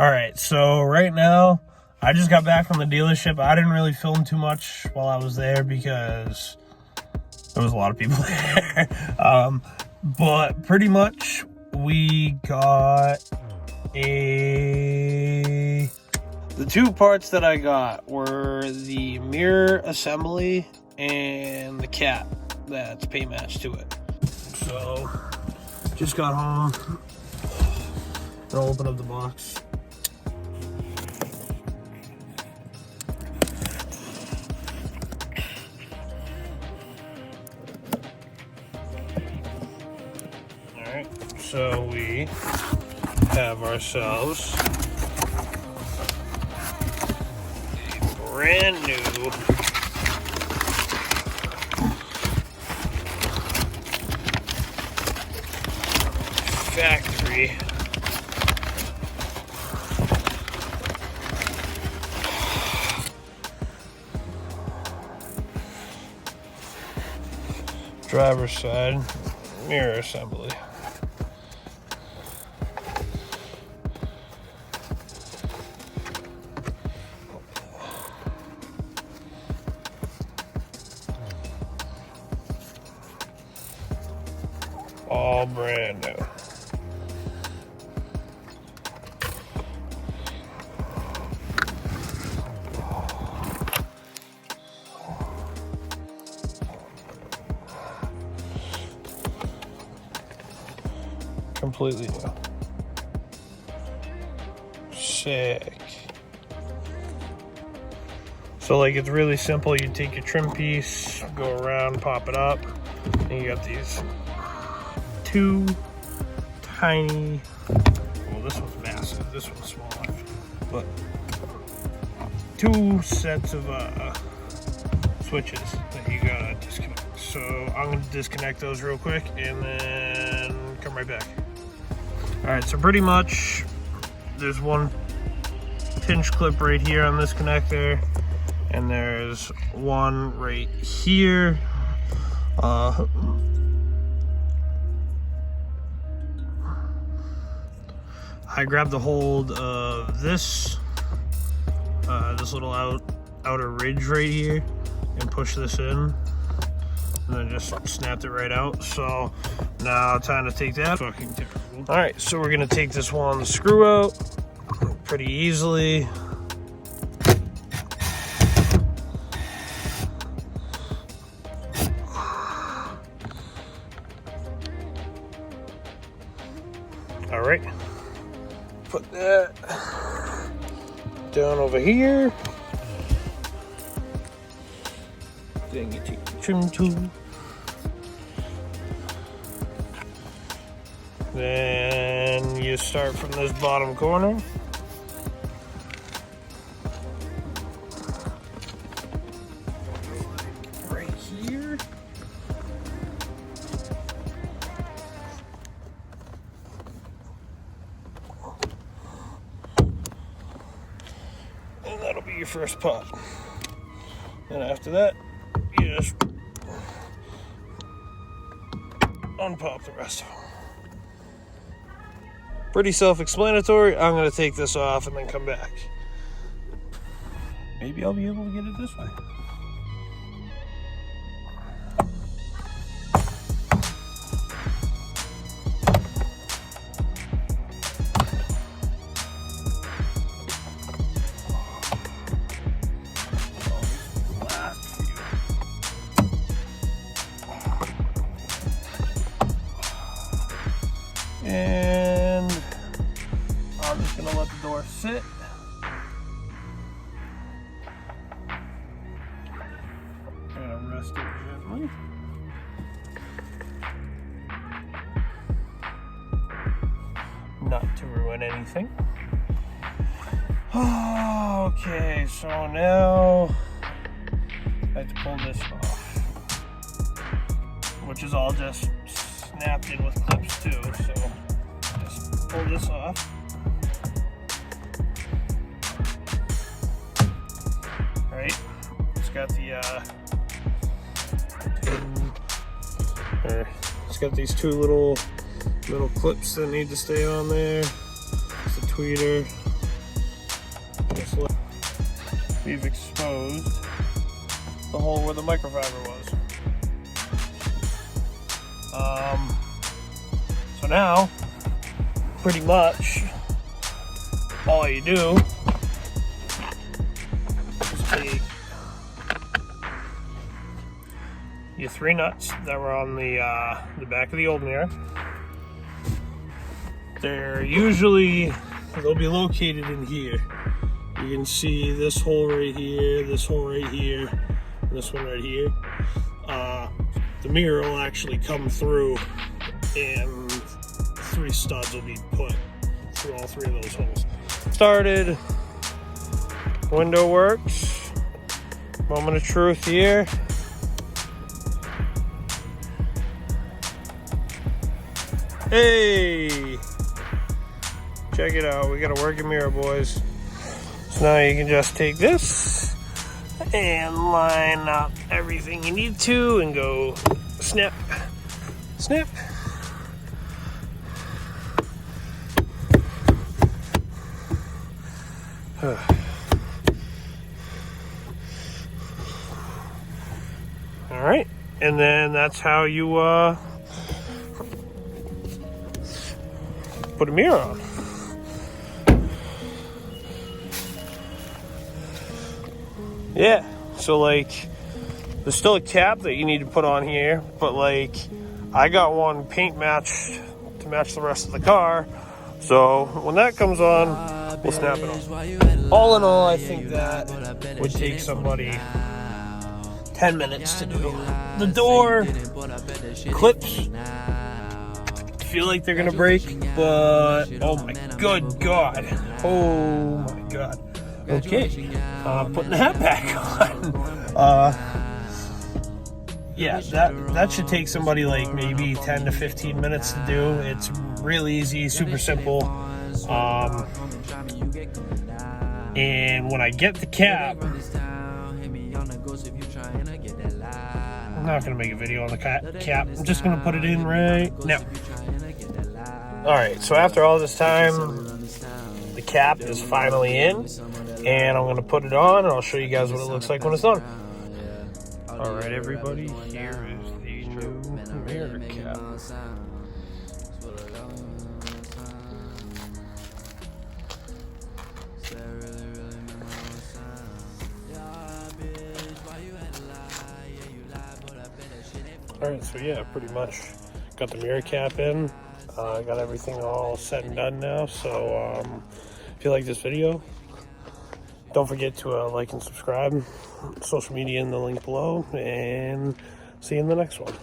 Alright, so right now, I just got back from the dealership. I didn't really film too much while I was there because there was a lot of people there. But pretty much, we got the two parts that I got were the mirror assembly and the cap that's paint matched to it. So, just got home. I'll open up the box. Alright, so we have ourselves a brand new factory driver's side mirror assembly. All brand new. Completely new. Sick. So like it's really simple. You take your trim piece, go around, pop it up, and you got these two tiny, well this one's massive, this one's smaller, but two sets of switches that you gotta disconnect. So I'm gonna disconnect those real quick and then come right back. Alright, so pretty much there's one pinch clip right here on this connector, and there's one right here. I grabbed the hold of this little outer ridge right here and pushed this in, and then just snapped it right out. So now time to take that. Fucking terrible. All right, so we're gonna take this one screw out pretty easily. All right, put that down over here. Then you take the trim tool. Then you start from this bottom corner. Right here. And that'll be your first pop. And after that, you just unpop the rest of them. Pretty self-explanatory. I'm going to take this off and then come back. Maybe I'll be able to get it this way. And I'm just gonna let the door sit. And rest it gently. Not to ruin anything. Okay, so now I have to pull this off, which is all just snapped in with clips too, so just pull this off. Right, it's got the it's got these two little clips that need to stay on there. It's a tweeter. this lip. We've exposed the hole where the microfiber was. So now, pretty much, all you do is take your 3 nuts that were on the back of the old mirror. They'll be located in here. You can see this hole right here, this hole right here, and this one right here. The mirror will actually come through, and 3 studs will be put through all 3 of those holes. Started. Window works. Moment of truth here. Hey! Check it out. We got a working mirror, boys. So now you can just take this and line up everything you need to and go snap, snap. All right, and then that's how you put a mirror on. Yeah, so like there's still a cap that you need to put on here, but like I got one paint matched to match the rest of the car, so when that comes on, we'll snap it on. All in all, I think that would take somebody 10 minutes to do. The door clips feel like they're gonna break, but oh my good god, oh my god. Okay, putting the hat back on. Yeah, that should take somebody like maybe 10 to 15 minutes to do. It's really easy, super simple. And when I get the cap, I'm not gonna make a video on the cap. I'm just gonna put it in right now. All right, so after all this time, the cap is finally in, and I'm gonna put it on, and I'll show you guys what it looks like when it's done. All right, everybody, here is the new mirror cap. All right, so yeah, pretty much got the mirror cap in. Got everything all said and done now. So if you like this video, don't forget to like and subscribe. Social media in the link below, and see you in the next one.